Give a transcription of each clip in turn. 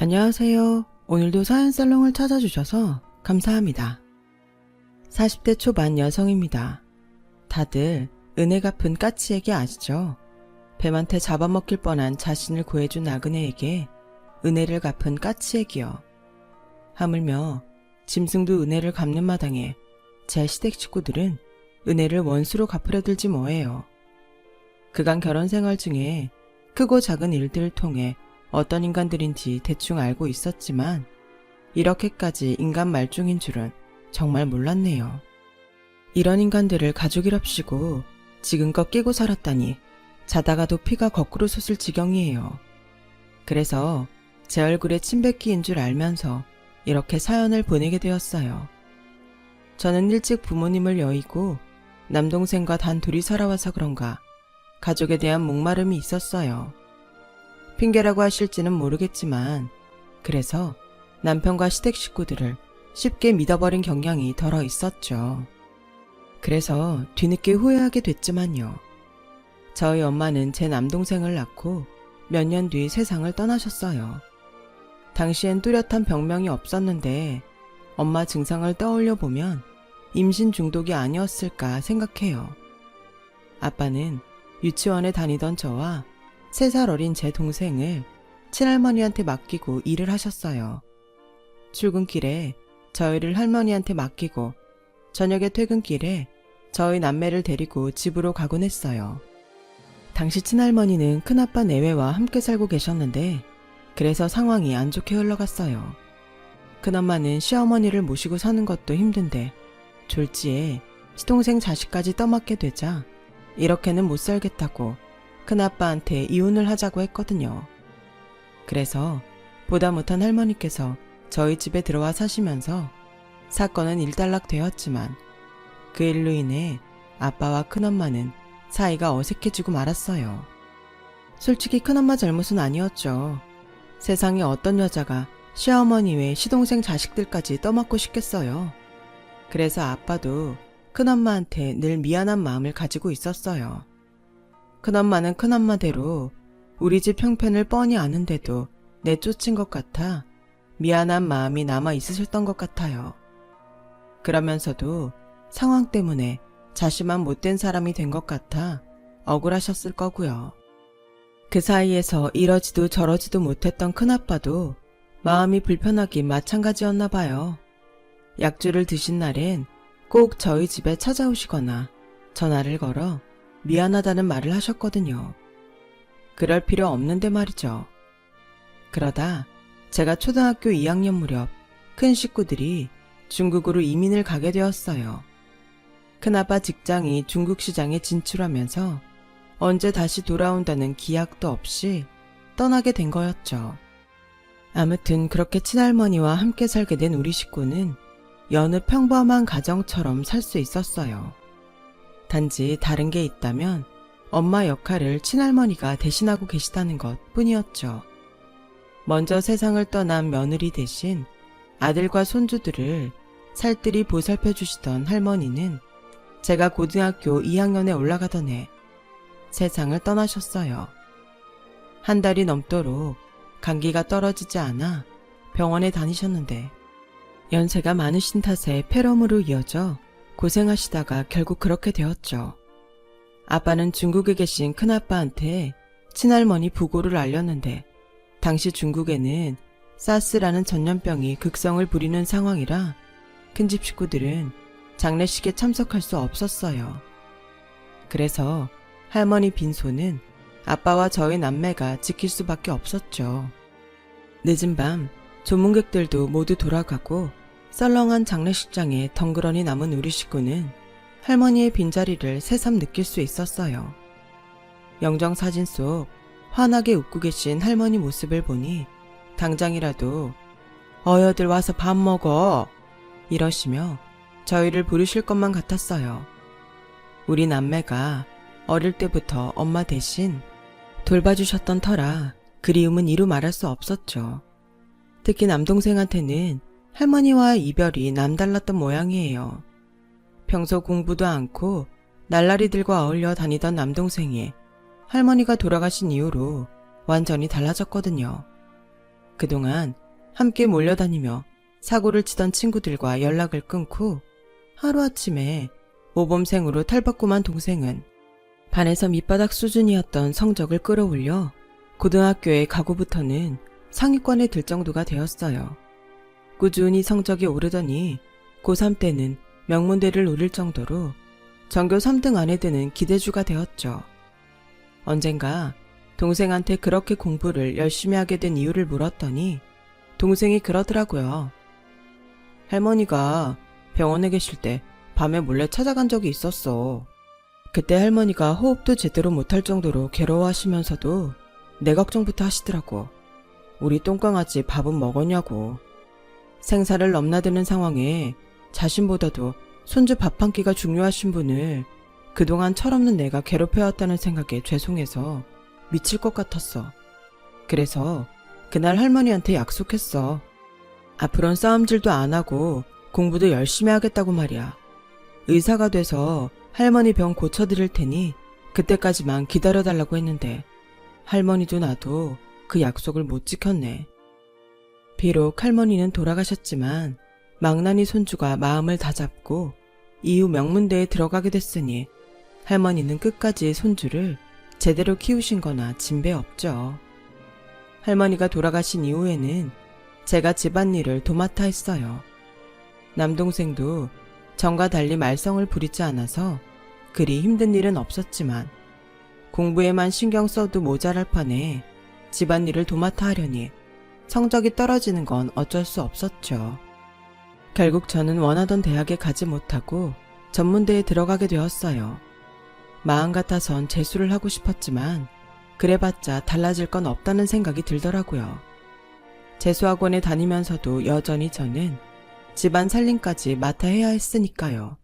안녕하세요. 오늘도 사연살롱을 찾아주셔서 감사합니다. 40대 초반 여성입니다. 다들 은혜 갚은 까치에게 아시죠? 뱀한테 잡아먹힐 뻔한 자신을 구해준 나그네에게 은혜를 갚은 까치에게요. 하물며 짐승도 은혜를 갚는 마당에 제 시댁 식구들은 은혜를 원수로 갚으려 들지 뭐예요. 그간 결혼 생활 중에 크고 작은 일들을 통해 어떤 인간들인지 대충 알고 있었지만 이렇게까지 인간 말종인 줄은 정말 몰랐네요. 이런 인간들을 가족이랍시고 지금껏 끼고 살았다니 자다가도 피가 거꾸로 솟을 지경이에요. 그래서 제 얼굴에 침뱉기인 줄 알면서 이렇게 사연을 보내게 되었어요. 저는 일찍 부모님을 여의고 남동생과 단 둘이 살아와서 그런가 가족에 대한 목마름이 있었어요. 핑계라고 하실지는 모르겠지만 그래서 남편과 시댁 식구들을 쉽게 믿어버린 경향이 덜어 있었죠. 그래서 뒤늦게 후회하게 됐지만요. 저희 엄마는 제 남동생을 낳고 몇 년 뒤 세상을 떠나셨어요. 당시엔 뚜렷한 병명이 없었는데 엄마 증상을 떠올려 보면 임신 중독이 아니었을까 생각해요. 아빠는 유치원에 다니던 저와 3살 어린 제 동생을 친할머니한테 맡기고 일을 하셨어요. 출근길에 저희를 할머니한테 맡기고 저녁에 퇴근길에 저희 남매를 데리고 집으로 가곤 했어요. 당시 친할머니는 큰아빠 내외와 함께 살고 계셨는데 그래서 상황이 안 좋게 흘러갔어요. 큰엄마는 시어머니를 모시고 사는 것도 힘든데 졸지에 시동생 자식까지 떠맡게 되자 이렇게는 못 살겠다고 큰아빠한테 이혼을 하자고 했거든요. 그래서 보다 못한 할머니께서 저희 집에 들어와 사시면서 사건은 일단락 되었지만 그 일로 인해 아빠와 큰엄마는 사이가 어색해지고 말았어요. 솔직히 큰엄마 잘못은 아니었죠. 세상에 어떤 여자가 시어머니 외 시동생 자식들까지 떠맡고 싶겠어요. 그래서 아빠도 큰엄마한테 늘 미안한 마음을 가지고 있었어요. 큰엄마는 큰엄마대로 우리 집 형편을 뻔히 아는데도 내쫓은 것 같아 미안한 마음이 남아 있으셨던 것 같아요. 그러면서도 상황 때문에 자신만 못된 사람이 된 것 같아 억울하셨을 거고요. 그 사이에서 이러지도 저러지도 못했던 큰아빠도 마음이 불편하긴 마찬가지였나 봐요. 약주를 드신 날엔 꼭 저희 집에 찾아오시거나 전화를 걸어 미안하다는 말을 하셨거든요. 그럴 필요 없는데 말이죠. 그러다 제가 초등학교 2학년 무렵 큰 식구들이 중국으로 이민을 가게 되었어요. 큰아빠 직장이 중국 시장에 진출하면서 언제 다시 돌아온다는 기약도 없이 떠나게 된 거였죠. 아무튼 그렇게 친할머니와 함께 살게 된 우리 식구는 여느 평범한 가정처럼 살 수 있었어요. 단지 다른 게 있다면 엄마 역할을 친할머니가 대신하고 계시다는 것 뿐이었죠. 먼저 세상을 떠난 며느리 대신 아들과 손주들을 살뜰히 보살펴 주시던 할머니는 제가 고등학교 2학년에 올라가던 해 세상을 떠나셨어요. 한 달이 넘도록 감기가 떨어지지 않아 병원에 다니셨는데 연세가 많으신 탓에 폐렴으로 이어져 고생하시다가 결국 그렇게 되었죠. 아빠는 중국에 계신 큰아빠한테 친할머니 부고를 알렸는데 당시 중국에는 사스라는 전염병이 극성을 부리는 상황이라 큰집 식구들은 장례식에 참석할 수 없었어요. 그래서 할머니 빈소는 아빠와 저희 남매가 지킬 수밖에 없었죠. 늦은 밤 조문객들도 모두 돌아가고 썰렁한 장례식장에 덩그러니 남은 우리 식구는 할머니의 빈자리를 새삼 느낄 수 있었어요. 영정사진 속 환하게 웃고 계신 할머니 모습을 보니 당장이라도 어여들 와서 밥 먹어 이러시며 저희를 부르실 것만 같았어요. 우리 남매가 어릴 때부터 엄마 대신 돌봐주셨던 터라 그리움은 이루 말할 수 없었죠. 특히 남동생한테는 할머니와의 이별이 남달랐던 모양이에요. 평소 공부도 않고 날라리들과 어울려 다니던 남동생이 할머니가 돌아가신 이후로 완전히 달라졌거든요. 그동안 함께 몰려다니며 사고를 치던 친구들과 연락을 끊고 하루아침에 모범생으로 탈바꿈한 동생은 반에서 밑바닥 수준이었던 성적을 끌어올려 고등학교에 가고부터는 상위권에 들 정도가 되었어요. 꾸준히 성적이 오르더니 고3 때는 명문대를 노릴 정도로 전교 3등 안에 드는 기대주가 되었죠. 언젠가 동생한테 그렇게 공부를 열심히 하게 된 이유를 물었더니 동생이 그러더라고요. 할머니가 병원에 계실 때 밤에 몰래 찾아간 적이 있었어. 그때 할머니가 호흡도 제대로 못할 정도로 괴로워하시면서도 내 걱정부터 하시더라고. 우리 똥강아지 밥은 먹었냐고. 생사를 넘나드는 상황에 자신보다도 손주 밥 한 끼가 중요하신 분을 그동안 철없는 내가 괴롭혀왔다는 생각에 죄송해서 미칠 것 같았어. 그래서 그날 할머니한테 약속했어. 앞으로는 싸움질도 안 하고 공부도 열심히 하겠다고 말이야. 의사가 돼서 할머니 병 고쳐드릴 테니 그때까지만 기다려달라고 했는데 할머니도 나도 그 약속을 못 지켰네. 비록 할머니는 돌아가셨지만 망나니 손주가 마음을 다잡고 이후 명문대에 들어가게 됐으니 할머니는 끝까지 손주를 제대로 키우신 거나 진배 없죠. 할머니가 돌아가신 이후에는 제가 집안일을 도맡아 했어요. 남동생도 전과 달리 말썽을 부리지 않아서 그리 힘든 일은 없었지만 공부에만 신경 써도 모자랄 판에 집안일을 도맡아 하려니 성적이 떨어지는 건 어쩔 수 없었죠. 결국 저는 원하던 대학에 가지 못하고 전문대에 들어가게 되었어요. 마음 같아선 재수를 하고 싶었지만 그래봤자 달라질 건 없다는 생각이 들더라고요. 재수학원에 다니면서도 여전히 저는 집안 살림까지 맡아 해야 했으니까요.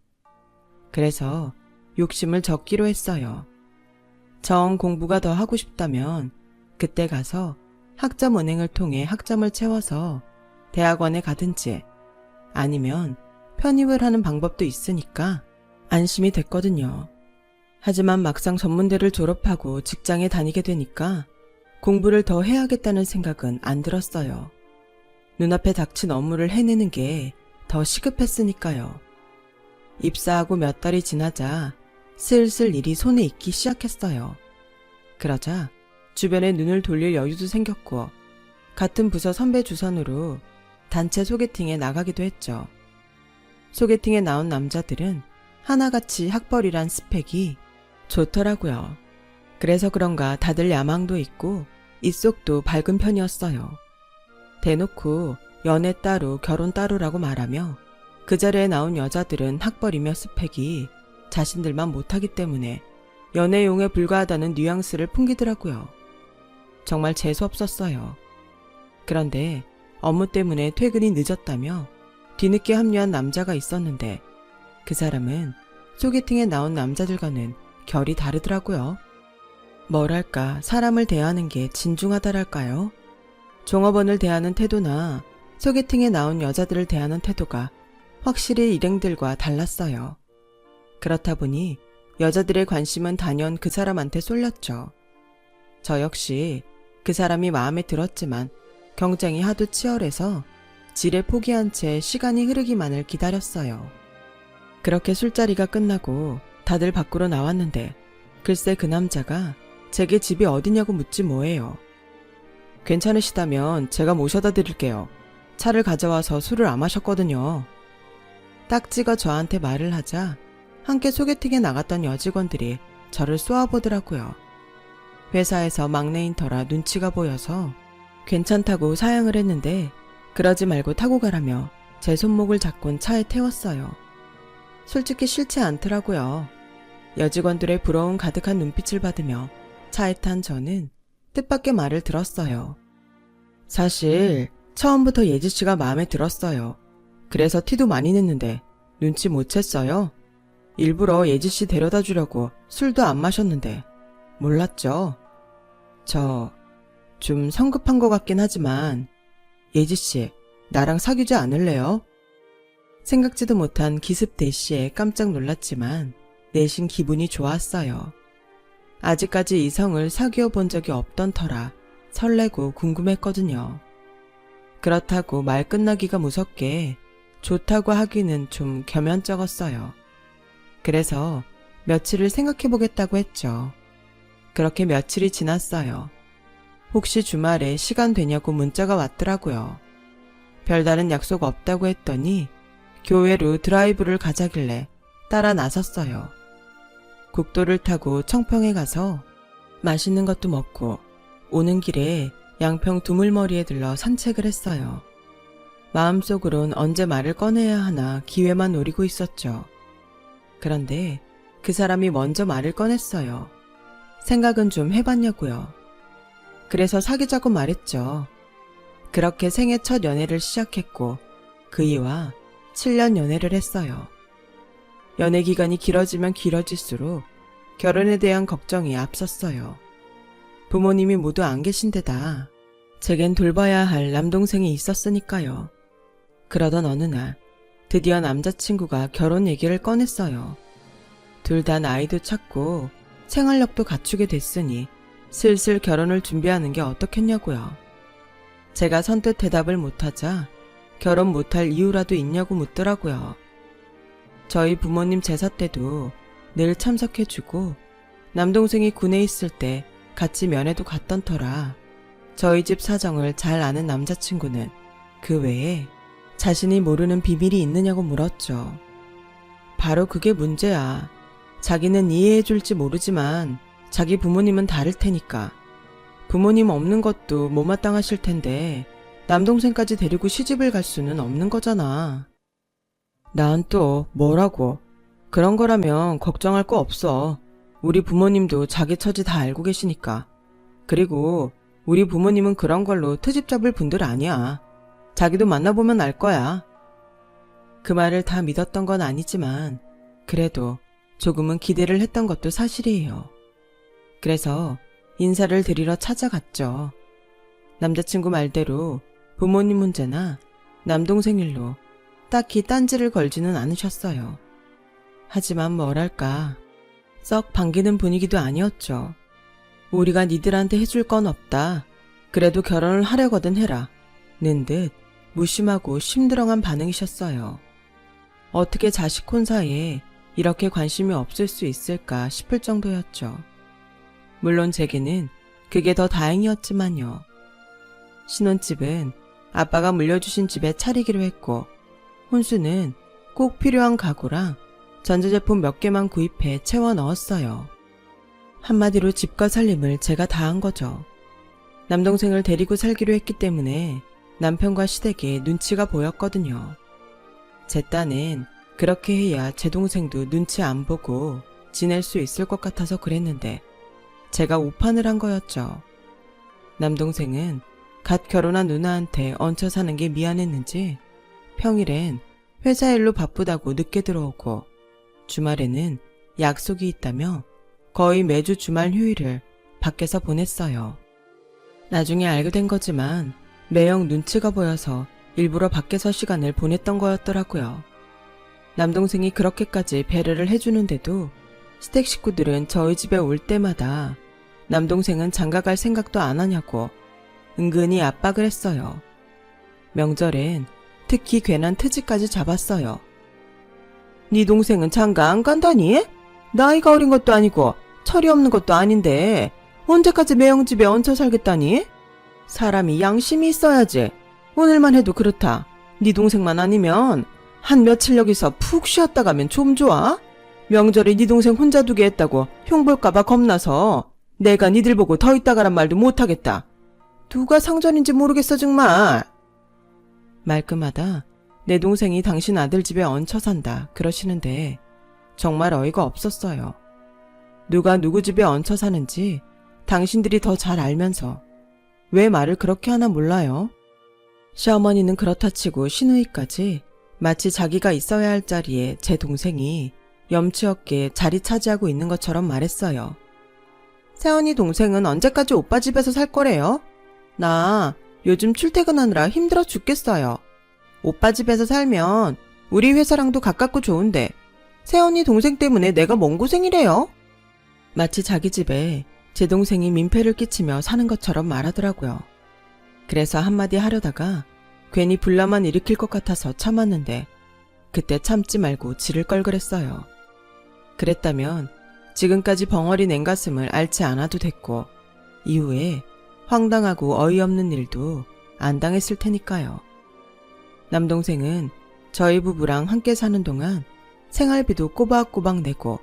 그래서 욕심을 적기로 했어요. 정 공부가 더 하고 싶다면 그때 가서 학점은행을 통해 학점을 채워서 대학원에 가든지 아니면 편입을 하는 방법도 있으니까 안심이 됐거든요. 하지만 막상 전문대를 졸업하고 직장에 다니게 되니까 공부를 더 해야겠다는 생각은 안 들었어요. 눈앞에 닥친 업무를 해내는 게 더 시급했으니까요. 입사하고 몇 달이 지나자 슬슬 일이 손에 익기 시작했어요. 그러자 주변에 눈을 돌릴 여유도 생겼고 같은 부서 선배 주선으로 단체 소개팅에 나가기도 했죠. 소개팅에 나온 남자들은 하나같이 학벌이란 스펙이 좋더라고요. 그래서 그런가 다들 야망도 있고 입속도 밝은 편이었어요. 대놓고 연애 따로 결혼 따로라고 말하며 그 자리에 나온 여자들은 학벌이며 스펙이 자신들만 못하기 때문에 연애용에 불과하다는 뉘앙스를 풍기더라고요. 정말 재수없었어요. 그런데 업무 때문에 퇴근이 늦었다며 뒤늦게 합류한 남자가 있었는데 그 사람은 소개팅에 나온 남자들과는 결이 다르더라고요. 뭐랄까 사람을 대하는 게 진중하다랄까요? 종업원을 대하는 태도나 소개팅에 나온 여자들을 대하는 태도가 확실히 일행들과 달랐어요. 그렇다 보니 여자들의 관심은 단연 그 사람한테 쏠렸죠. 저 역시 그 사람이 마음에 들었지만 경쟁이 하도 치열해서 지레 포기한 채 시간이 흐르기만을 기다렸어요. 그렇게 술자리가 끝나고 다들 밖으로 나왔는데 글쎄 그 남자가 제게 집이 어디냐고 묻지 뭐예요. 괜찮으시다면 제가 모셔다 드릴게요. 차를 가져와서 술을 안 마셨거든요. 딱 찍어 저한테 말을 하자 함께 소개팅에 나갔던 여직원들이 저를 쏘아보더라고요. 회사에서 막내인 터라 눈치가 보여서 괜찮다고 사양을 했는데 그러지 말고 타고 가라며 제 손목을 잡곤 차에 태웠어요. 솔직히 싫지 않더라고요. 여직원들의 부러움 가득한 눈빛을 받으며 차에 탄 저는 뜻밖의 말을 들었어요. 사실 처음부터 예지씨가 마음에 들었어요. 그래서 티도 많이 냈는데 눈치 못 챘어요. 일부러 예지씨 데려다 주려고 술도 안 마셨는데 몰랐죠. 저 좀 성급한 것 같긴 하지만 예지씨 나랑 사귀지 않을래요? 생각지도 못한 기습 대시에 깜짝 놀랐지만 내심 기분이 좋았어요. 아직까지 이성을 사귀어 본 적이 없던 터라 설레고 궁금했거든요. 그렇다고 말 끝나기가 무섭게 좋다고 하기는 좀 겸연쩍었어요. 그래서 며칠을 생각해보겠다고 했죠. 그렇게 며칠이 지났어요. 혹시 주말에 시간 되냐고 문자가 왔더라고요. 별다른 약속 없다고 했더니 교회로 드라이브를 가자길래 따라 나섰어요. 국도를 타고 청평에 가서 맛있는 것도 먹고 오는 길에 양평 두물머리에 들러 산책을 했어요. 마음속으론 언제 말을 꺼내야 하나 기회만 노리고 있었죠. 그런데 그 사람이 먼저 말을 꺼냈어요. 생각은 좀 해봤냐고요. 그래서 사귀자고 말했죠. 그렇게 생애 첫 연애를 시작했고 그이와 7년 연애를 했어요. 연애 기간이 길어지면 길어질수록 결혼에 대한 걱정이 앞섰어요. 부모님이 모두 안 계신 데다 제겐 돌봐야 할 남동생이 있었으니까요. 그러던 어느 날 드디어 남자친구가 결혼 얘기를 꺼냈어요. 둘 다 나이도 찼고 생활력도 갖추게 됐으니 슬슬 결혼을 준비하는 게 어떻겠냐고요. 제가 선뜻 대답을 못하자 결혼 못할 이유라도 있냐고 묻더라고요. 저희 부모님 제사 때도 늘 참석해주고 남동생이 군에 있을 때 같이 면회도 갔던 터라 저희 집 사정을 잘 아는 남자친구는 그 외에 자신이 모르는 비밀이 있느냐고 물었죠. 바로 그게 문제야. 자기는 이해해줄지 모르지만 자기 부모님은 다를 테니까. 부모님 없는 것도 못마땅하실 텐데 남동생까지 데리고 시집을 갈 수는 없는 거잖아. 난 또 뭐라고. 그런 거라면 걱정할 거 없어. 우리 부모님도 자기 처지 다 알고 계시니까. 그리고 우리 부모님은 그런 걸로 트집 잡을 분들 아니야. 자기도 만나보면 알 거야. 그 말을 다 믿었던 건 아니지만 그래도 조금은 기대를 했던 것도 사실이에요. 그래서 인사를 드리러 찾아갔죠. 남자친구 말대로 부모님 문제나 남동생 일로 딱히 딴지를 걸지는 않으셨어요. 하지만 뭐랄까 썩 반기는 분위기도 아니었죠. 우리가 니들한테 해줄 건 없다. 그래도 결혼을 하려거든 해라. 는 듯 무심하고 심드렁한 반응이셨어요. 어떻게 자식 혼사에 이렇게 관심이 없을 수 있을까 싶을 정도였죠. 물론 제게는 그게 더 다행이었지만요. 신혼집은 아빠가 물려주신 집에 차리기로 했고 혼수는 꼭 필요한 가구랑 전자제품 몇 개만 구입해 채워 넣었어요. 한마디로 집과 살림을 제가 다 한 거죠. 남동생을 데리고 살기로 했기 때문에 남편과 시댁에 눈치가 보였거든요. 제 딴엔 그렇게 해야 제 동생도 눈치 안 보고 지낼 수 있을 것 같아서 그랬는데 제가 오판을 한 거였죠. 남동생은 갓 결혼한 누나한테 얹혀 사는 게 미안했는지 평일엔 회사 일로 바쁘다고 늦게 들어오고 주말에는 약속이 있다며 거의 매주 주말 휴일을 밖에서 보냈어요. 나중에 알게 된 거지만 매형 눈치가 보여서 일부러 밖에서 시간을 보냈던 거였더라고요. 남동생이 그렇게까지 배려를 해주는데도 시댁 식구들은 저희 집에 올 때마다 남동생은 장가갈 생각도 안 하냐고 은근히 압박을 했어요. 명절엔 특히 괜한 트집까지 잡았어요. 네 동생은 장가 안 간다니? 나이가 어린 것도 아니고 철이 없는 것도 아닌데 언제까지 매형 집에 얹혀 살겠다니? 사람이 양심이 있어야지. 오늘만 해도 그렇다. 네 동생만 아니면 한 며칠 여기서 푹 쉬었다 가면 좀 좋아? 명절에 네 동생 혼자 두게 했다고 흉볼까봐 겁나서 내가 니들 보고 더 있다 가란 말도 못하겠다. 누가 상전인지 모르겠어 정말. 말끝마다 내 동생이 당신 아들 집에 얹혀 산다 그러시는데 정말 어이가 없었어요. 누가 누구 집에 얹혀 사는지 당신들이 더 잘 알면서 왜 말을 그렇게 하나 몰라요? 시어머니는 그렇다 치고 시누이까지 마치 자기가 있어야 할 자리에 제 동생이 염치 없게 자리 차지하고 있는 것처럼 말했어요. 세연이 동생은 언제까지 오빠 집에서 살 거래요? 나 요즘 출퇴근하느라 힘들어 죽겠어요. 오빠 집에서 살면 우리 회사랑도 가깝고 좋은데 세연이 동생 때문에 내가 뭔 고생이래요? 마치 자기 집에 제 동생이 민폐를 끼치며 사는 것처럼 말하더라고요. 그래서 한마디 하려다가 괜히 불나만 일으킬 것 같아서 참았는데 그때 참지 말고 지를 걸 그랬어요. 그랬다면 지금까지 벙어리 냉가슴을 앓지 않아도 됐고 이후에 황당하고 어이없는 일도 안 당했을 테니까요. 남동생은 저희 부부랑 함께 사는 동안 생활비도 꼬박꼬박 내고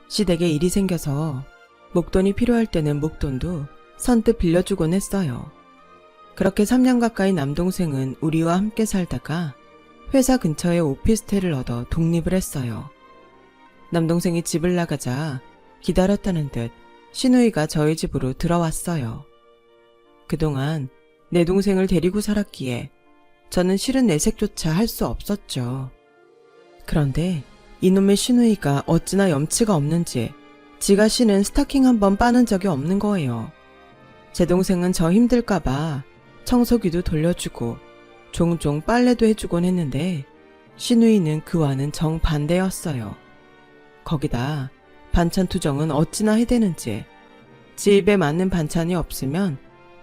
시댁에 일이 생겨서 목돈이 필요할 때는 목돈도 선뜻 빌려주곤 했어요. 그렇게 3년 가까이 남동생은 우리와 함께 살다가 회사 근처에 오피스텔을 얻어 독립을 했어요. 남동생이 집을 나가자 기다렸다는 듯 시누이가 저희 집으로 들어왔어요. 그동안 내 동생을 데리고 살았기에 저는 실은 내색조차 할 수 없었죠. 그런데 이놈의 시누이가 어찌나 염치가 없는지 지가 신은 스타킹 한 번 빠는 적이 없는 거예요. 제 동생은 저 힘들까봐 청소기도 돌려주고 종종 빨래도 해주곤 했는데 시누이는 그와는 정반대였어요. 거기다 반찬 투정은 어찌나 해대는지 지 입에 맞는 반찬이 없으면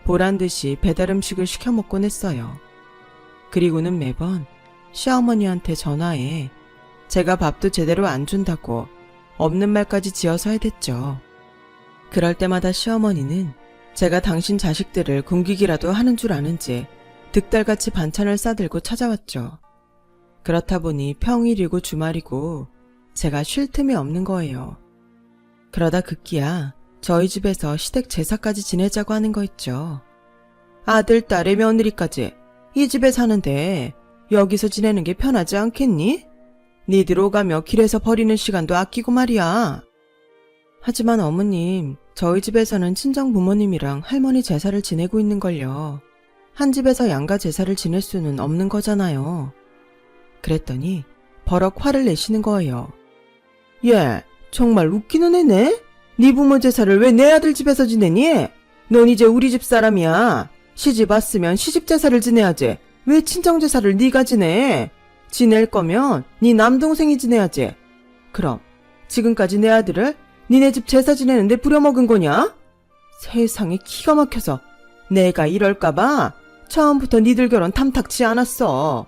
보란듯이 배달음식을 시켜 먹곤 했어요. 그리고는 매번 시어머니한테 전화해 제가 밥도 제대로 안 준다고 없는 말까지 지어서 해댔죠. 그럴 때마다 시어머니는 제가 당신 자식들을 굶기기라도 하는 줄 아는지 득달같이 반찬을 싸들고 찾아왔죠. 그렇다 보니 평일이고 주말이고 제가 쉴 틈이 없는 거예요. 그러다 급기야 저희 집에서 시댁 제사까지 지내자고 하는 거 있죠. 아들, 딸의 며느리까지 이 집에 사는데 여기서 지내는 게 편하지 않겠니? 니들 오가며 길에서 버리는 시간도 아끼고 말이야. 하지만 어머님, 저희 집에서는 친정 부모님이랑 할머니 제사를 지내고 있는걸요. 한 집에서 양가 제사를 지낼 수는 없는 거잖아요. 그랬더니 버럭 화를 내시는 거예요. 얘, 정말 웃기는 애네? 네 부모 제사를 왜 내 아들 집에서 지내니? 넌 이제 우리 집 사람이야. 시집 왔으면 시집 제사를 지내야지. 왜 친정 제사를 네가 지내? 지낼 거면 네 남동생이 지내야지. 그럼 지금까지 내 아들을 니네 집 제사 지내는데 부려먹은 거냐? 세상에 기가 막혀서 내가 이럴까봐 처음부터 니들 결혼 탐탁치 않았어.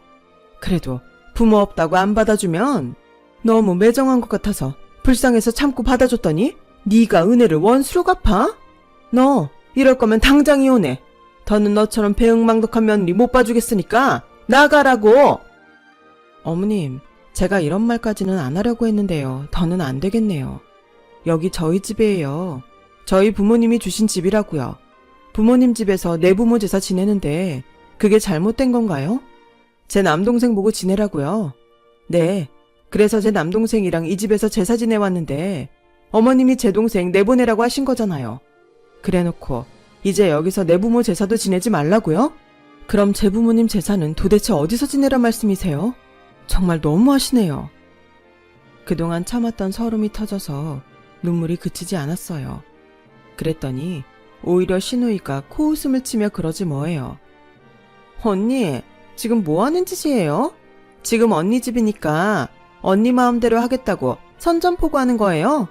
그래도 부모 없다고 안 받아주면 너무 매정한 것 같아서 불쌍해서 참고 받아줬더니 네가 은혜를 원수로 갚아? 너 이럴 거면 당장 이혼해. 더는 너처럼 배응망덕한 며느리 못 봐주겠으니까 나가라고. 어머님, 제가 이런 말까지는 안 하려고 했는데요. 더는 안 되겠네요. 여기 저희 집이에요. 저희 부모님이 주신 집이라고요. 부모님 집에서 내 부모 제사 지내는데 그게 잘못된 건가요? 제 남동생 보고 지내라고요. 네, 그래서 제 남동생이랑 이 집에서 제사 지내왔는데 어머님이 제 동생 내보내라고 하신 거잖아요. 그래놓고 이제 여기서 내 부모 제사도 지내지 말라고요? 그럼 제 부모님 제사는 도대체 어디서 지내란 말씀이세요? 정말 너무하시네요. 그동안 참았던 서름이 터져서 눈물이 그치지 않았어요. 그랬더니 오히려 시누이가 코웃음을 치며 그러지 뭐예요. 언니, 지금 뭐 하는 짓이에요? 지금 언니 집이니까 언니 마음대로 하겠다고 선전포고하는 거예요?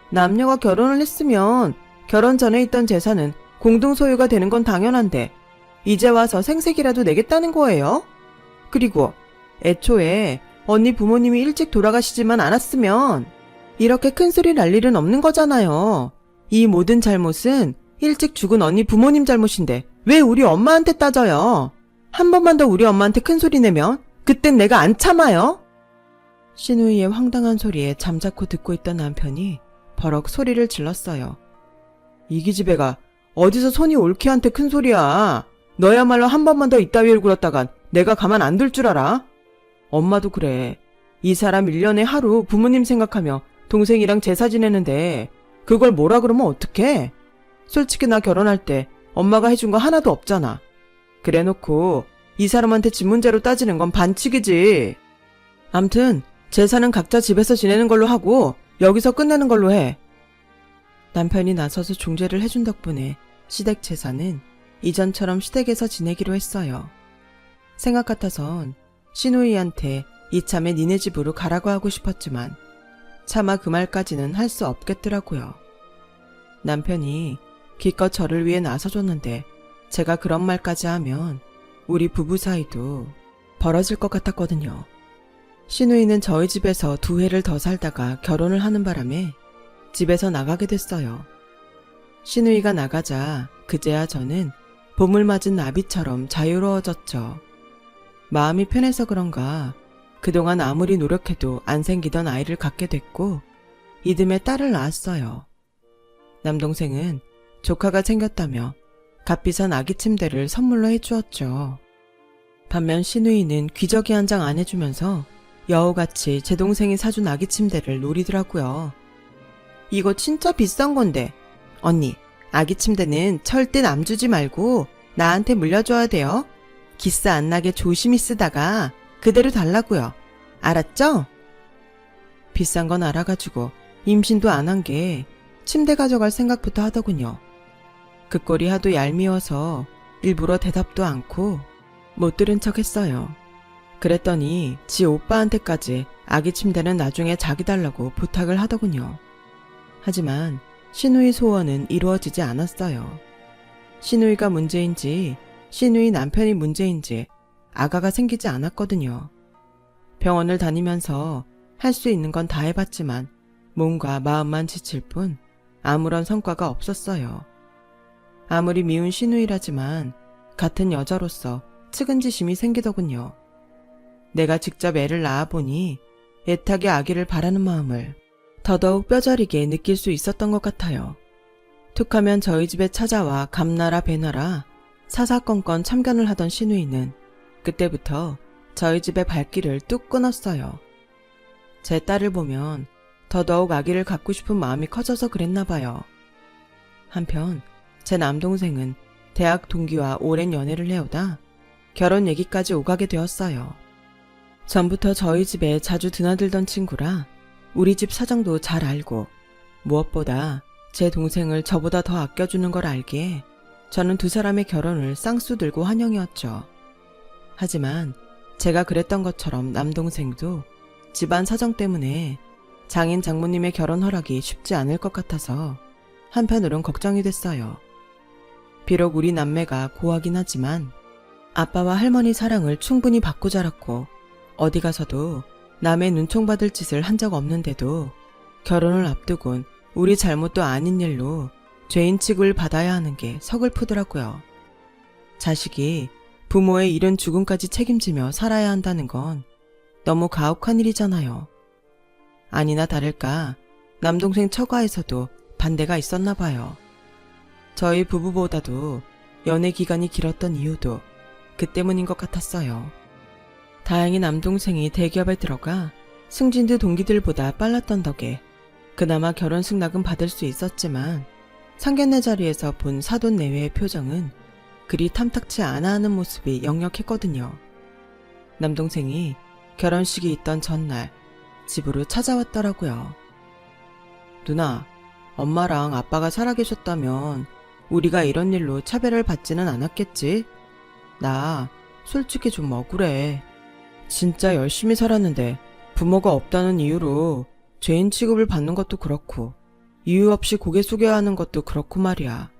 남녀가 결혼을 했으면 결혼 전에 있던 재산은 공동소유가 되는 건 당연한데 이제 와서 생색이라도 내겠다는 거예요? 그리고 애초에 언니 부모님이 일찍 돌아가시지만 않았으면 이렇게 큰 소리 날 일은 없는 거잖아요. 이 모든 잘못은 일찍 죽은 언니 부모님 잘못인데 왜 우리 엄마한테 따져요? 한 번만 더 우리 엄마한테 큰 소리 내면 그땐 내가 안 참아요. 시누이의 황당한 소리에 잠자코 듣고 있던 남편이 버럭 소리를 질렀어요. 이 기집애가 어디서 손이 올케한테 큰 소리야. 너야말로 한 번만 더 이따위를 굴었다간 내가 가만 안 둘 줄 알아? 엄마도 그래. 이 사람 1년에 하루 부모님 생각하며 동생이랑 제사 지내는데 그걸 뭐라 그러면 어떡해? 솔직히 나 결혼할 때 엄마가 해준 거 하나도 없잖아. 그래놓고 이 사람한테 집 문제로 따지는 건 반칙이지. 암튼 제사는 각자 집에서 지내는 걸로 하고 여기서 끝내는 걸로 해. 남편이 나서서 중재를 해준 덕분에 시댁 제사는 이전처럼 시댁에서 지내기로 했어요. 생각 같아선 시누이한테 이참에 니네 집으로 가라고 하고 싶었지만 차마 그 말까지는 할 수 없겠더라고요. 남편이 기껏 저를 위해 나서줬는데 제가 그런 말까지 하면 우리 부부 사이도 벌어질 것 같았거든요. 신우이는 저희 집에서 2해를 더 살다가 결혼을 하는 바람에 집에서 나가게 됐어요. 신우이가 나가자 그제야 저는 봄을 맞은 나비처럼 자유로워졌죠. 마음이 편해서 그런가 그동안 아무리 노력해도 안 생기던 아이를 갖게 됐고 이듬해 딸을 낳았어요. 남동생은 조카가 생겼다며 값비싼 아기 침대를 선물로 해주었죠. 반면 신우이는 기저귀 한 장 안 해주면서 여우같이 제 동생이 사준 아기 침대를 노리더라고요. 이거 진짜 비싼 건데. 언니, 아기 침대는 절대 남 주지 말고 나한테 물려줘야 돼요. 기스 안 나게 조심히 쓰다가 그대로 달라고요. 알았죠? 비싼 건 알아가지고 임신도 안 한 게 침대 가져갈 생각부터 하더군요. 그 꼴이 하도 얄미워서 일부러 대답도 않고 못 들은 척 했어요. 그랬더니 지 오빠한테까지 아기 침대는 나중에 자기 달라고 부탁을 하더군요. 하지만 신우이 소원은 이루어지지 않았어요. 신우이가 문제인지 신우이 남편이 문제인지 아가가 생기지 않았거든요. 병원을 다니면서 할 수 있는 건 다 해봤지만 몸과 마음만 지칠 뿐 아무런 성과가 없었어요. 아무리 미운 신우이라지만 같은 여자로서 측은지심이 생기더군요. 내가 직접 애를 낳아보니 애타게 아기를 바라는 마음을 더더욱 뼈저리게 느낄 수 있었던 것 같아요. 툭하면 저희 집에 찾아와 감나라 배나라 사사건건 참견을 하던 신우이는 그때부터 저희 집의 발길을 뚝 끊었어요. 제 딸을 보면 더더욱 아기를 갖고 싶은 마음이 커져서 그랬나 봐요. 한편 제 남동생은 대학 동기와 오랜 연애를 해오다 결혼 얘기까지 오가게 되었어요. 전부터 저희 집에 자주 드나들던 친구라 우리 집 사정도 잘 알고 무엇보다 제 동생을 저보다 더 아껴주는 걸 알기에 저는 2 사람의 결혼을 쌍수 들고 환영이었죠. 하지만 제가 그랬던 것처럼 남동생도 집안 사정 때문에 장인 장모님의 결혼 허락이 쉽지 않을 것 같아서 한편으론 걱정이 됐어요. 비록 우리 남매가 고하긴 하지만 아빠와 할머니 사랑을 충분히 받고 자랐고 어디 가서도 남의 눈총받을 짓을 한 적 없는데도 결혼을 앞두곤 우리 잘못도 아닌 일로 죄인 취급을 받아야 하는 게 서글프더라고요. 자식이 부모의 이른 죽음까지 책임지며 살아야 한다는 건 너무 가혹한 일이잖아요. 아니나 다를까 남동생 처가에서도 반대가 있었나 봐요. 저희 부부보다도 연애 기간이 길었던 이유도 그 때문인 것 같았어요. 다행히 남동생이 대기업에 들어가 승진도 동기들보다 빨랐던 덕에 그나마 결혼 승낙은 받을 수 있었지만 상견례 자리에서 본 사돈 내외의 표정은 그리 탐탁치 않아 하는 모습이 역력했거든요. 남동생이 결혼식이 있던 전날 집으로 찾아왔더라고요. 누나, 엄마랑 아빠가 살아계셨다면 우리가 이런 일로 차별을 받지는 않았겠지? 나 솔직히 좀 억울해. 진짜 열심히 살았는데 부모가 없다는 이유로 죄인 취급을 받는 것도 그렇고 이유 없이 고개 숙여야 하는 것도 그렇고 말이야.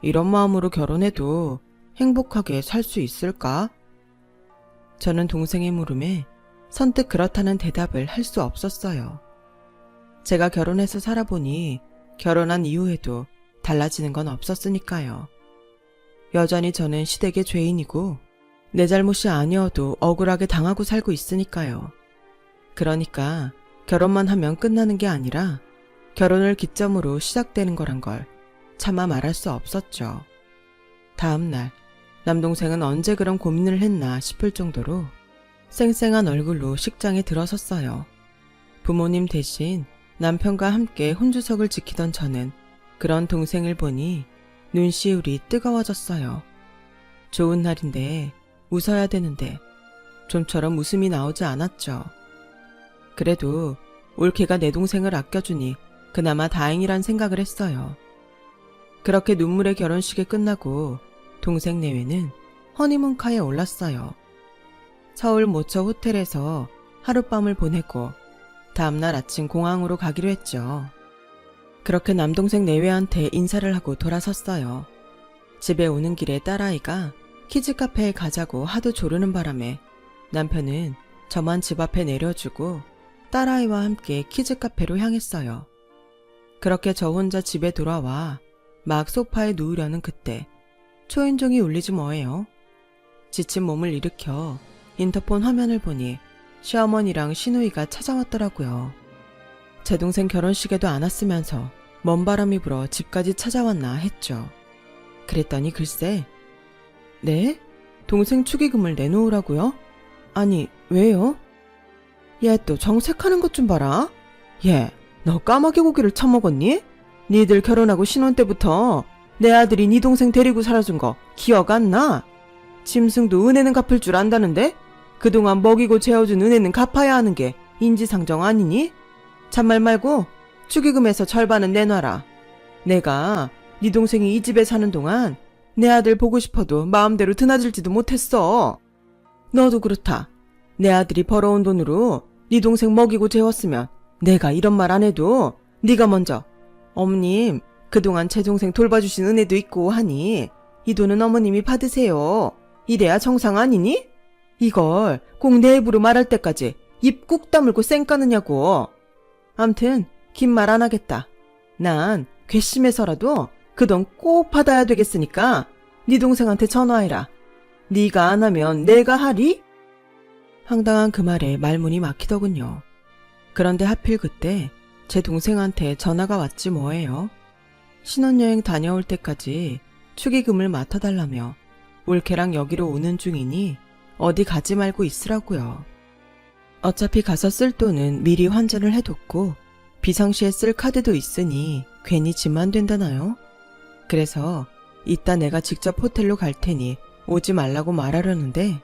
이런 마음으로 결혼해도 행복하게 살 수 있을까? 저는 동생의 물음에 선뜻 그렇다는 대답을 할 수 없었어요. 제가 결혼해서 살아보니 결혼한 이후에도 달라지는 건 없었으니까요. 여전히 저는 시댁의 죄인이고 내 잘못이 아니어도 억울하게 당하고 살고 있으니까요. 그러니까 결혼만 하면 끝나는 게 아니라 결혼을 기점으로 시작되는 거란 걸 차마 말할 수 없었죠. 다음날 남동생은 언제 그런 고민을 했나 싶을 정도로 쌩쌩한 얼굴로 식장에 들어섰어요. 부모님 대신 남편과 함께 혼주석을 지키던 저는 그런 동생을 보니 눈시울이 뜨거워졌어요. 좋은 날인데 웃어야 되는데 좀처럼 웃음이 나오지 않았죠. 그래도 올케가 내 동생을 아껴주니 그나마 다행이란 생각을 했어요. 그렇게 눈물의 결혼식이 끝나고 동생 내외는 허니문카에 올랐어요. 서울 모처 호텔에서 하룻밤을 보내고 다음날 아침 공항으로 가기로 했죠. 그렇게 남동생 내외한테 인사를 하고 돌아섰어요. 집에 오는 길에 딸아이가 키즈카페에 가자고 하도 조르는 바람에 남편은 저만 집 앞에 내려주고 딸아이와 함께 키즈카페로 향했어요. 그렇게 저 혼자 집에 돌아와 막 소파에 누우려는 그때 초인종이 울리지 뭐예요. 지친 몸을 일으켜 인터폰 화면을 보니 시어머니랑 시누이가 찾아왔더라고요. 제 동생 결혼식에도 안 왔으면서 먼 바람이 불어 집까지 찾아왔나 했죠. 그랬더니 글쎄, 네? 동생 축의금을 내놓으라고요? 아니, 왜요? 얘 또 정색하는 것 좀 봐라. 얘, 너 까마귀 고기를 처먹었니? 니들 결혼하고 신혼 때부터 내 아들이 니 동생 데리고 살아준 거 기억 안 나? 짐승도 은혜는 갚을 줄 안다는데? 그동안 먹이고 재워준 은혜는 갚아야 하는 게 인지상정 아니니? 잔말 말고 축의금에서 절반은 내놔라. 내가 네 동생이 이 집에 사는 동안 내 아들 보고 싶어도 마음대로 드나들지도 못했어. 너도 그렇다. 내 아들이 벌어온 돈으로 네 동생 먹이고 재웠으면 내가 이런 말 안 해도 네가 먼저 어머님 그동안 제 동생 돌봐주신 은혜도 있고 하니 이 돈은 어머님이 받으세요. 이래야 정상 아니니? 이걸 꼭 내 입으로 말할 때까지 입 꾹 다물고 쌩 까느냐고. 암튼 긴 말 안 하겠다. 난 괘씸해서라도 그 돈 꼭 받아야 되겠으니까 네 동생한테 전화해라. 네가 안 하면 내가 하리? 황당한 그 말에 말문이 막히더군요. 그런데 하필 그때 제 동생한테 전화가 왔지 뭐예요. 신혼여행 다녀올 때까지 축의금을 맡아달라며 올케랑 여기로 오는 중이니 어디 가지 말고 있으라고요. 어차피 가서 쓸 돈은 미리 환전을 해뒀고 비상시에 쓸 카드도 있으니 괜히 짐만 된다나요? 그래서 이따 내가 직접 호텔로 갈 테니 오지 말라고 말하려는데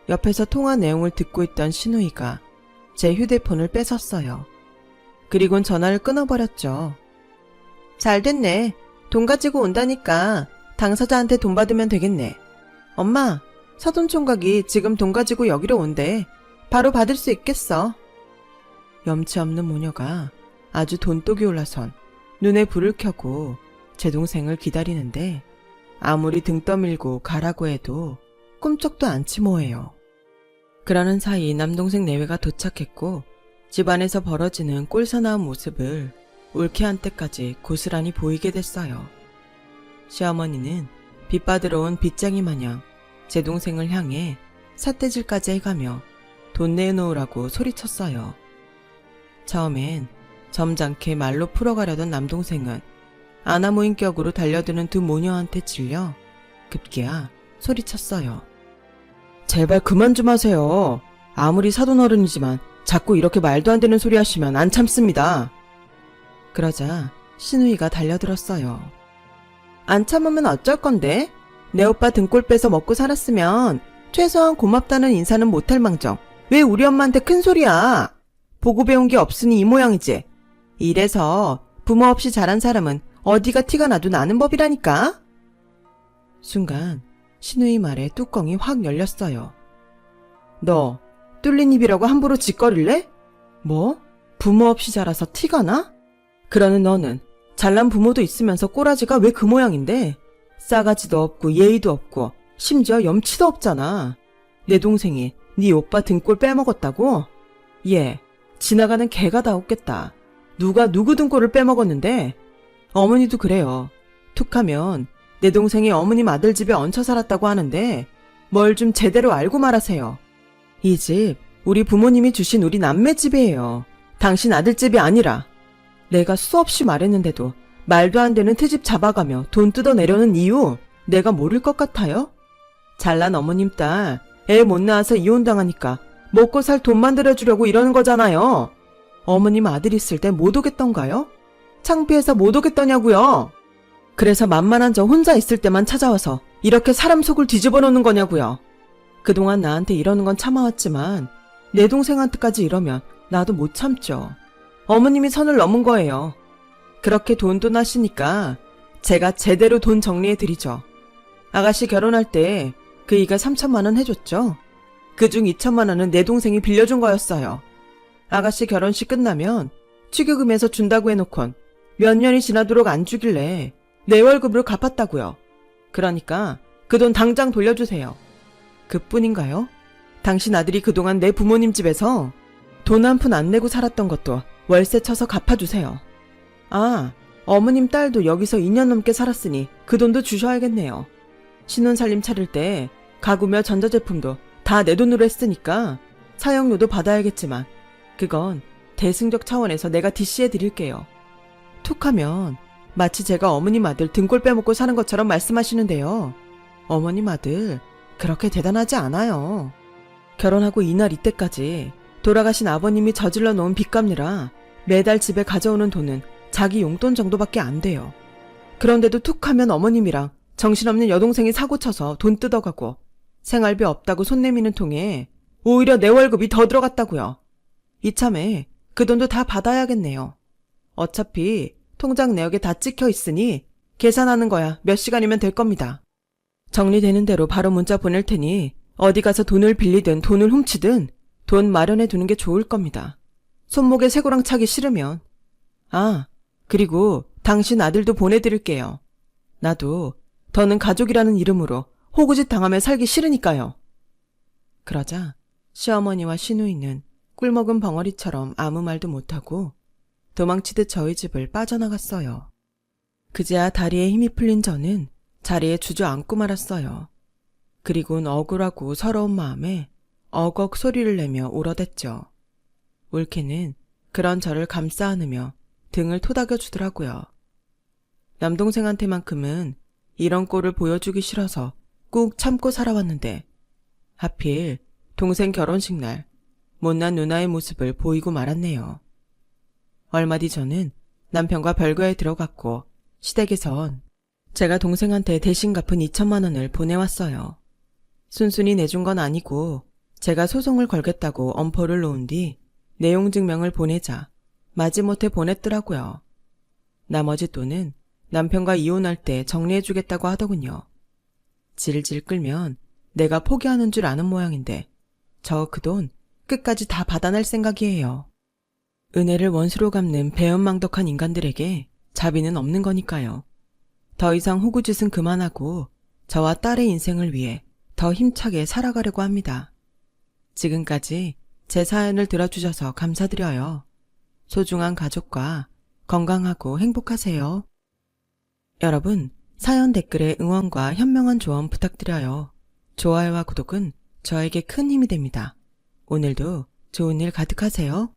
옆에서 통화 내용을 듣고 있던 시누이가 제 휴대폰을 뺏었어요. 그리곤 전화를 끊어버렸죠. 잘 됐네. 돈 가지고 온다니까 당사자한테 돈 받으면 되겠네. 엄마, 사돈총각이 지금 돈 가지고 여기로 온대. 바로 받을 수 있겠어. 염치 없는 모녀가 아주 돈독이 올라선 눈에 불을 켜고 제 동생을 기다리는데 아무리 등 떠밀고 가라고 해도 꿈쩍도 않지 뭐예요. 그러는 사이 남동생 내외가 도착했고 집안에서 벌어지는 꼴사나운 모습을 올케한 때까지 고스란히 보이게 됐어요. 시어머니는 빚받으러 온 빚쟁이 마냥 제 동생을 향해 삿대질까지 해가며 돈 내놓으라고 소리쳤어요. 처음엔 점잖게 말로 풀어가려던 남동생은 아나무인격으로 달려드는 두 모녀한테 질려 급기야 소리쳤어요. 제발 그만 좀 하세요. 아무리 사돈어른이지만 자꾸 이렇게 말도 안 되는 소리 하시면 안 참습니다. 그러자 시누이가 달려들었어요. 안 참으면 어쩔 건데? 내 오빠 등골 빼서 먹고 살았으면 최소한 고맙다는 인사는 못할 망정 왜 우리 엄마한테 큰 소리야? 보고 배운 게 없으니 이 모양이지. 이래서 부모 없이 자란 사람은 어디가 티가 나도 나는 법이라니까? 순간 시누이 말에 뚜껑이 확 열렸어요. 너 뚫린 입이라고 함부로 짓거릴래? 뭐? 부모 없이 자라서 티가 나? 그러는 너는 잘난 부모도 있으면서 꼬라지가 왜 그 모양인데? 싸가지도 없고 예의도 없고 심지어 염치도 없잖아. 내 동생이 네 오빠 등골 빼먹었다고? 얘 지나가는 개가 다 웃겠다. 누가 누구 등골을 빼먹었는데? 어머니도 그래요. 툭하면 내 동생이 어머님 아들 집에 얹혀 살았다고 하는데 뭘 좀 제대로 알고 말하세요. 이 집 우리 부모님이 주신 우리 남매 집이에요. 당신 아들 집이 아니라. 내가 수없이 말했는데도 말도 안 되는 트집 잡아가며 돈 뜯어내려는 이유 내가 모를 것 같아요? 잘난 어머님 딸 애 못 낳아서 이혼당하니까 먹고 살 돈 만들어주려고 이러는 거잖아요. 어머님 아들 있을 때 못 오겠던가요? 창피해서 못 오겠더냐고요. 그래서 만만한 저 혼자 있을 때만 찾아와서 이렇게 사람 속을 뒤집어 놓는 거냐고요. 그동안 나한테 이러는 건 참아왔지만 내 동생한테까지 이러면 나도 못 참죠. 어머님이 선을 넘은 거예요. 그렇게 돈도 나시니까 제가 제대로 돈 정리해드리죠. 아가씨 결혼할 때 그 이가 3천만 원 해줬죠. 그중 2천만 원은 내 동생이 빌려준 거였어요. 아가씨 결혼식 끝나면 축의금에서 준다고 해놓곤 몇 년이 지나도록 안 주길래 내 월급으로 갚았다고요. 그러니까 그 돈 당장 돌려주세요. 그뿐인가요? 당신 아들이 그동안 내 부모님 집에서 돈 한 푼 안 내고 살았던 것도 월세 쳐서 갚아주세요. 아, 어머님 딸도 여기서 2년 넘게 살았으니 그 돈도 주셔야겠네요. 신혼살림 차릴 때 가구며 전자제품도 다 내 돈으로 했으니까 사용료도 받아야겠지만 그건 대승적 차원에서 내가 DC해 드릴게요. 툭하면 마치 제가 어머님 아들 등골 빼먹고 사는 것처럼 말씀하시는데요. 어머님 아들 그렇게 대단하지 않아요. 결혼하고 이날 이때까지 돌아가신 아버님이 저질러 놓은 빚 갚느라 매달 집에 가져오는 돈은 자기 용돈 정도밖에 안 돼요. 그런데도 툭하면 어머님이랑 정신없는 여동생이 사고쳐서 돈 뜯어가고 생활비 없다고 손 내미는 통에 오히려 내 월급이 더 들어갔다고요. 이참에 그 돈도 다 받아야겠네요. 어차피 통장 내역에 다 찍혀 있으니 계산하는 거야 몇 시간이면 될 겁니다. 정리되는 대로 바로 문자 보낼 테니 어디 가서 돈을 빌리든 돈을 훔치든 돈 마련해 두는 게 좋을 겁니다. 손목에 쇠고랑 차기 싫으면. 아, 그리고 당신 아들도 보내드릴게요. 나도 더는 가족이라는 이름으로 호구짓 당하며 살기 싫으니까요. 그러자 시어머니와 시누이는 꿀먹은 벙어리처럼 아무 말도 못하고 도망치듯 저희 집을 빠져나갔어요. 그제야 다리에 힘이 풀린 저는 자리에 주저앉고 말았어요. 그리곤 억울하고 서러운 마음에 어걱 소리를 내며 울어댔죠. 울케는 그런 저를 감싸 안으며 등을 토닥여 주더라고요. 남동생한테만큼은 이런 꼴을 보여주기 싫어서 꾹 참고 살아왔는데 하필 동생 결혼식 날 못난 누나의 모습을 보이고 말았네요. 얼마 뒤 저는 남편과 별거에 들어갔고 시댁에선 제가 동생한테 대신 갚은 2천만 원을 보내왔어요. 순순히 내준 건 아니고 제가 소송을 걸겠다고 엄포를 놓은 뒤 내용 증명을 보내자 마지못해 보냈더라고요. 나머지 돈은 남편과 이혼할 때 정리해주겠다고 하더군요. 질질 끌면 내가 포기하는 줄 아는 모양인데 저 그 돈 끝까지 다 받아낼 생각이에요. 은혜를 원수로 갚는 배은망덕한 인간들에게 자비는 없는 거니까요. 더 이상 호구짓은 그만하고 저와 딸의 인생을 위해 더 힘차게 살아가려고 합니다. 지금까지 제 사연을 들어주셔서 감사드려요. 소중한 가족과 건강하고 행복하세요. 여러분, 사연 댓글에 응원과 현명한 조언 부탁드려요. 좋아요와 구독은 저에게 큰 힘이 됩니다. 오늘도 좋은 일 가득하세요.